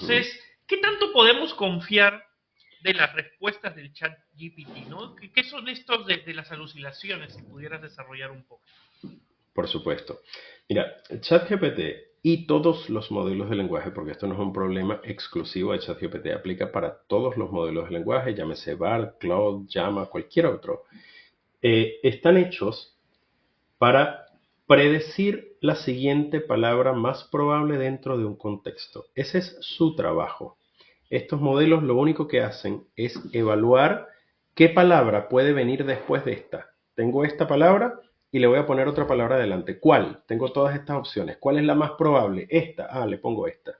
Ujú. Entonces, ¿qué tanto podemos confiar de las respuestas del chat GPT, ¿no? ¿Qué son estos de las alucinaciones, si pudieras desarrollar un poco? Por supuesto. Mira, ChatGPT y todos los modelos de lenguaje, porque esto no es un problema exclusivo de ChatGPT, aplica para todos los modelos de lenguaje, llámese BART, Claude, Llama, cualquier otro, están hechos para predecir la siguiente palabra más probable dentro de un contexto. Ese es su trabajo. Estos modelos lo único que hacen es evaluar qué palabra puede venir después de esta. Tengo esta palabra y le voy a poner otra palabra adelante. ¿Cuál? Tengo todas estas opciones. ¿Cuál es la más probable? Esta. Ah, le pongo esta.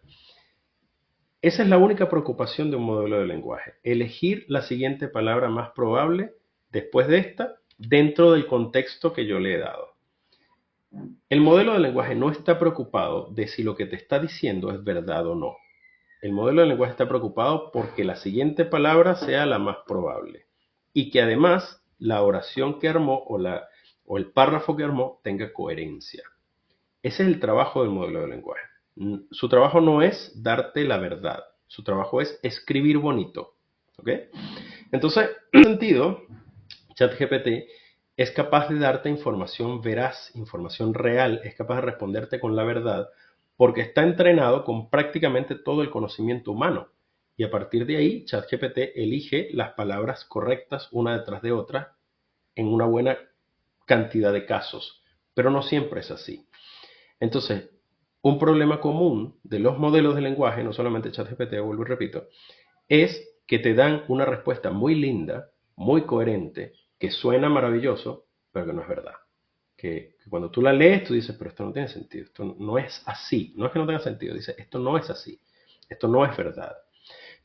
Esa es la única preocupación de un modelo de lenguaje. Elegir la siguiente palabra más probable después de esta dentro del contexto que yo le he dado. El modelo de lenguaje no está preocupado de si lo que te está diciendo es verdad o no. El modelo de lenguaje está preocupado porque la siguiente palabra sea la más probable y que además la oración que armó o el párrafo que armó tenga coherencia. Ese es el trabajo del modelo de lenguaje. Su trabajo no es darte la verdad, su trabajo es escribir bonito. ¿Ok? Entonces, en ese sentido, ChatGPT es capaz de darte información veraz, información real, es capaz de responderte con la verdad, porque está entrenado con prácticamente todo el conocimiento humano. Y a partir de ahí, ChatGPT elige las palabras correctas una detrás de otra en una buena cantidad de casos, pero no siempre es así. Entonces, un problema común de los modelos de lenguaje, no solamente ChatGPT, vuelvo y repito, es que te dan una respuesta muy linda, muy coherente, que suena maravilloso, pero que no es verdad. Que cuando tú la lees, tú dices, pero esto no tiene sentido, esto no es así. No es que no tenga sentido, dice, esto no es así, esto no es verdad.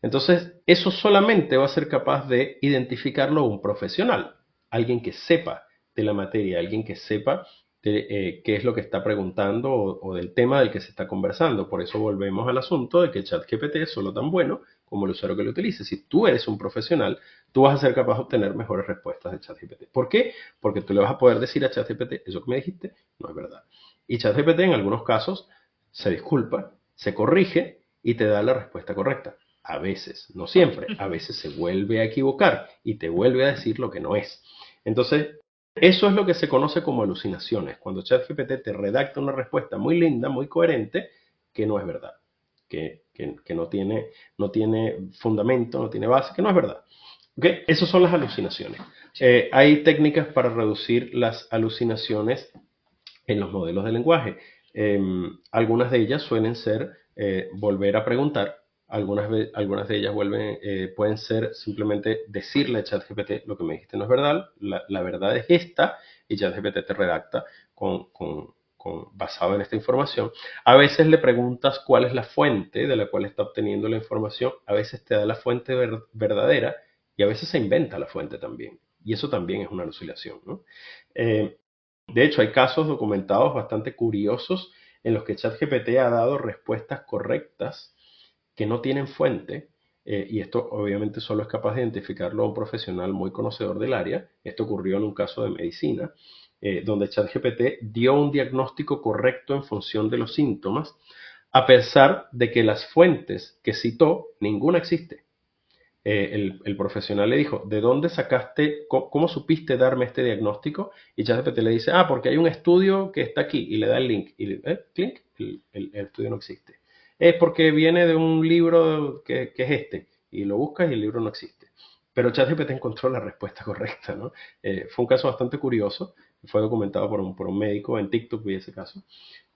Entonces, eso solamente va a ser capaz de identificarlo un profesional, alguien que sepa de la materia, alguien que sepa de, qué es lo que está preguntando o del tema del que se está conversando. Por eso volvemos al asunto de que ChatGPT es solo tan bueno como el usuario que lo utilice. Si tú eres un profesional, tú vas a ser capaz de obtener mejores respuestas de ChatGPT. ¿Por qué? Porque tú le vas a poder decir a ChatGPT, eso que me dijiste no es verdad. Y ChatGPT en algunos casos se disculpa, se corrige y te da la respuesta correcta. A veces, no siempre, a veces se vuelve a equivocar y te vuelve a decir lo que no es. Entonces, eso es lo que se conoce como alucinaciones, cuando ChatGPT te redacta una respuesta muy linda, muy coherente, que no es verdad, que no tiene fundamento, no tiene base, que no es verdad. ¿Okay? Esas son las alucinaciones. Hay técnicas para reducir las alucinaciones en los modelos de lenguaje. Algunas de ellas suelen ser volver a preguntar, algunas de ellas pueden ser simplemente decirle a ChatGPT lo que me dijiste no es verdad, la verdad es esta, y ChatGPT te redacta basado en esta información. A veces le preguntas cuál es la fuente de la cual está obteniendo la información, a veces te da la fuente verdadera y a veces se inventa la fuente también. Y eso también es una alucinación, ¿no? De hecho, hay casos documentados bastante curiosos en los que ChatGPT ha dado respuestas correctas que no tienen fuente, y esto obviamente solo es capaz de identificarlo a un profesional muy conocedor del área. Esto ocurrió en un caso de medicina, donde ChatGPT dio un diagnóstico correcto en función de los síntomas, a pesar de que las fuentes que citó, ninguna existe. El profesional le dijo, ¿de dónde sacaste, cómo supiste darme este diagnóstico? Y ChatGPT le dice, porque hay un estudio que está aquí, y le da el link, y clic, el estudio no existe. Es porque viene de un libro que es este, y lo buscas y el libro no existe. Pero ChatGPT encontró la respuesta correcta, ¿no? Fue un caso bastante curioso, fue documentado por un médico en TikTok, vi ese caso.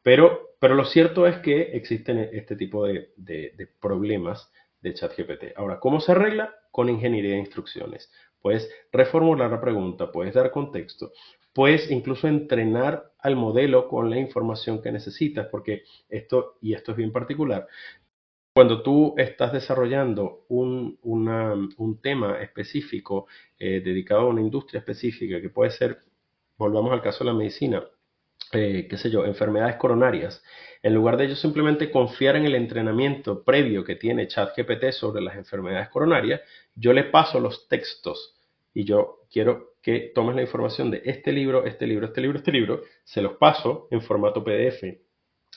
Pero lo cierto es que existen este tipo de problemas de ChatGPT. Ahora, ¿cómo se arregla? Con ingeniería de instrucciones. Puedes reformular la pregunta, puedes dar contexto, puedes incluso entrenar al modelo con la información que necesitas, porque esto es bien particular, cuando tú estás desarrollando un tema específico dedicado a una industria específica, que puede ser, volvamos al caso de la medicina, qué sé yo, enfermedades coronarias, en lugar de ellos simplemente confiar en el entrenamiento previo que tiene ChatGPT sobre las enfermedades coronarias, yo le paso los textos y yo quiero que tomes la información de este libro, este libro, este libro, este libro, se los paso en formato PDF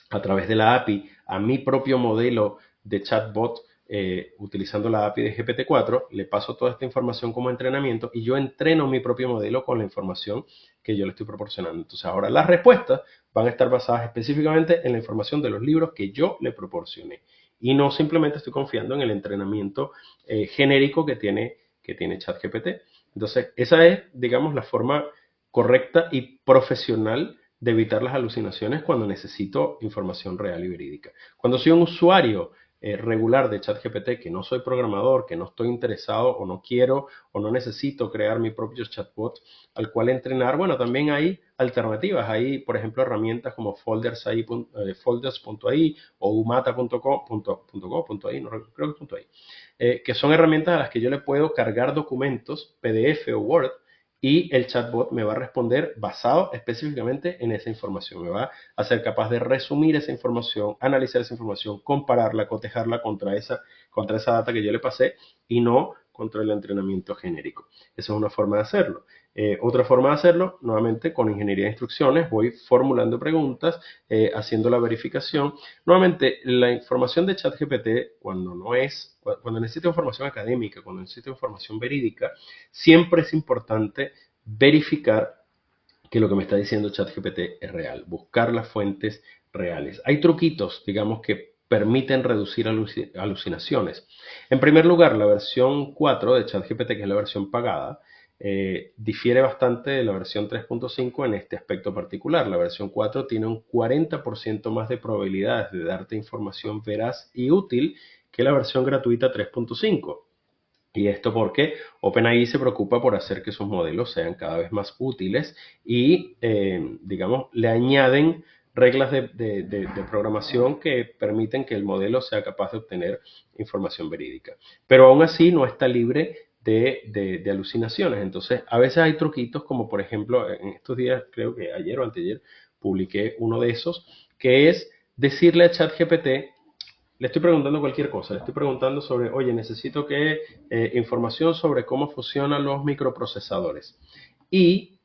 a través de la API a mi propio modelo de chatbot utilizando la API de GPT-4, le paso toda esta información como entrenamiento y yo entreno mi propio modelo con la información que yo le estoy proporcionando. Entonces ahora las respuestas van a estar basadas específicamente en la información de los libros que yo le proporcioné y no simplemente estoy confiando en el entrenamiento genérico que tiene ChatGPT. Entonces esa es, digamos, la forma correcta y profesional de evitar las alucinaciones cuando necesito información real y verídica. Cuando soy un usuario regular de ChatGPT, que no soy programador, que no estoy interesado o no quiero o no necesito crear mi propio chatbot al cual entrenar, bueno, también hay alternativas. Hay, por ejemplo, herramientas como folders.ai o umata.co.ai, no creo que es .ai, que son herramientas a las que yo le puedo cargar documentos, PDF o Word, y el chatbot me va a responder basado específicamente en esa información. Me va a ser capaz de resumir esa información, analizar esa información, compararla, cotejarla contra esa data que yo le pasé y no contra el entrenamiento genérico. Esa es una forma de hacerlo. Otra forma de hacerlo, nuevamente con ingeniería de instrucciones, voy formulando preguntas, haciendo la verificación. Nuevamente, la información de ChatGPT, cuando necesito información académica, cuando necesito información verídica, siempre es importante verificar que lo que me está diciendo ChatGPT es real, buscar las fuentes reales. Hay truquitos, digamos, que permiten reducir alucinaciones. En primer lugar, la versión 4 de ChatGPT, que es la versión pagada, difiere bastante de la versión 3.5 en este aspecto particular. La versión 4 tiene un 40% más de probabilidades de darte información veraz y útil que la versión gratuita 3.5. Y esto porque OpenAI se preocupa por hacer que sus modelos sean cada vez más útiles y, digamos, le añaden reglas de programación que permiten que el modelo sea capaz de obtener información verídica. Pero aún así no está libre de alucinaciones. Entonces, a veces hay truquitos como, por ejemplo, en estos días, creo que ayer o anteayer, publiqué uno de esos, que es decirle a ChatGPT: le estoy preguntando cualquier cosa, le estoy preguntando sobre, oye, necesito información sobre cómo funcionan los microprocesadores. Y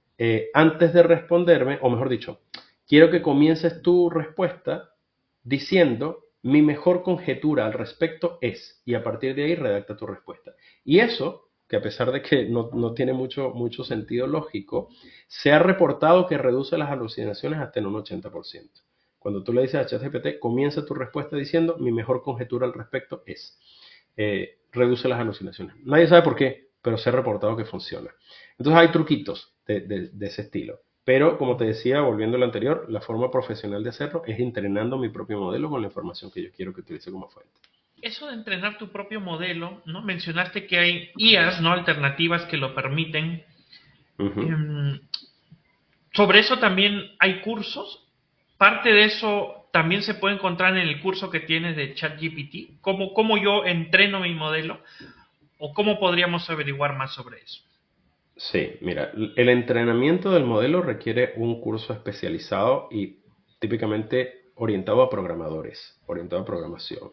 antes de responderme, o mejor dicho, quiero que comiences tu respuesta diciendo: mi mejor conjetura al respecto es, y a partir de ahí redacta tu respuesta. Y eso, que a pesar de que no tiene mucho sentido lógico, se ha reportado que reduce las alucinaciones hasta en un 80%. Cuando tú le dices a ChatGPT, comienza tu respuesta diciendo: mi mejor conjetura al respecto es, reduce las alucinaciones. Nadie sabe por qué, pero se ha reportado que funciona. Entonces hay truquitos de ese estilo. Pero, como te decía, volviendo a lo anterior, la forma profesional de hacerlo es entrenando mi propio modelo con la información que yo quiero que utilice como fuente. Eso de entrenar tu propio modelo, ¿no? Mencionaste que hay IAs, ¿no? Alternativas que lo permiten. Sobre eso también hay cursos. Parte de eso también se puede encontrar en el curso que tienes de ChatGPT. ¿Cómo yo entreno mi modelo? ¿O cómo podríamos averiguar más sobre eso? Sí, mira, el entrenamiento del modelo requiere un curso especializado y típicamente orientado a programadores, orientado a programación.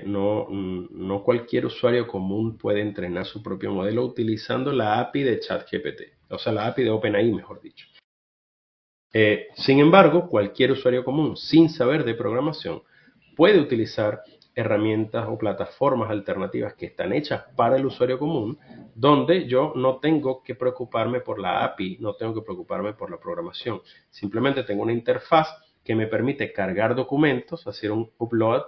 No cualquier usuario común puede entrenar su propio modelo utilizando la API de ChatGPT, o sea, la API de OpenAI, mejor dicho. Sin embargo, cualquier usuario común sin saber de programación puede utilizar herramientas o plataformas alternativas que están hechas para el usuario común, donde yo no tengo que preocuparme por la API, no tengo que preocuparme por la programación. Simplemente tengo una interfaz que me permite cargar documentos, hacer un upload,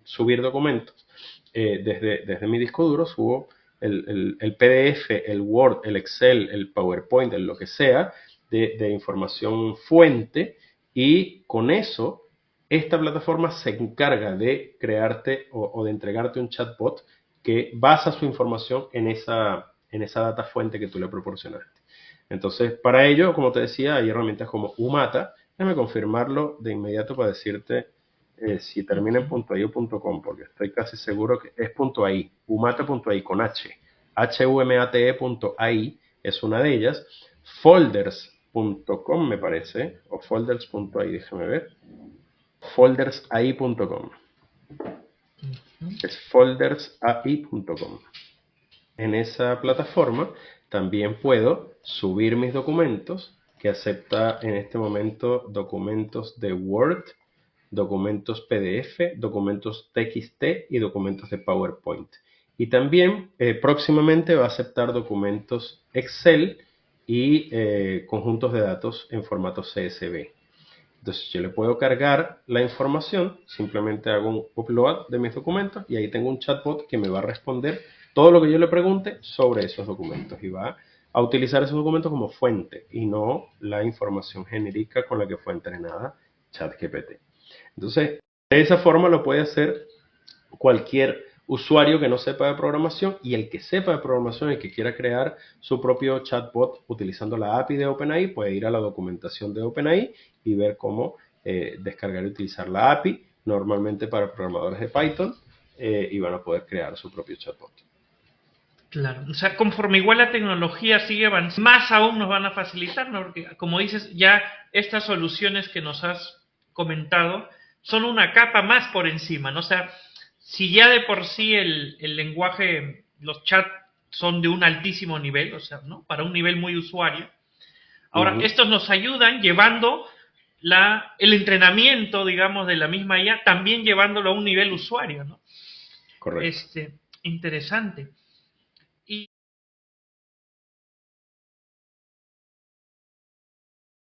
subir documentos. Desde mi disco duro subo el PDF, el Word, el Excel, el PowerPoint, lo que sea, de información fuente, y con eso esta plataforma se encarga de crearte o de entregarte un chatbot que basa su información en esa data fuente que tú le proporcionaste. Entonces, para ello, como te decía, hay herramientas como Umata. Déjame confirmarlo de inmediato para decirte si termina en .ai o .com, porque estoy casi seguro que es .ai, umata.ai con H. humate.ai es una de ellas. Folders.com me parece, o folders.ai, déjame ver. Foldersai.com. Es foldersai.com. En esa plataforma también puedo subir mis documentos, que acepta en este momento documentos de Word, documentos PDF, documentos TXT y documentos de PowerPoint. Y también próximamente va a aceptar documentos Excel y conjuntos de datos en formato CSV. Entonces yo le puedo cargar la información, simplemente hago un upload de mis documentos y ahí tengo un chatbot que me va a responder todo lo que yo le pregunte sobre esos documentos y va a utilizar esos documentos como fuente y no la información genérica con la que fue entrenada ChatGPT. Entonces, de esa forma lo puede hacer cualquier usuario que no sepa de programación, y el que sepa de programación, el que quiera crear su propio chatbot utilizando la API de OpenAI, puede ir a la documentación de OpenAI y ver cómo descargar y utilizar la API, normalmente para programadores de Python, y van a poder crear su propio chatbot. Claro, o sea, conforme igual la tecnología sigue avanzando, más aún nos van a facilitar, ¿no? Porque como dices, ya estas soluciones que nos has comentado son una capa más por encima, ¿no? O sea, si ya de por sí el lenguaje, los chats son de un altísimo nivel, o sea, ¿no? Para un nivel muy usuario. Ahora, estos nos ayudan llevando el entrenamiento, digamos, de la misma IA, también llevándolo a un nivel usuario, ¿no? Correcto. Interesante.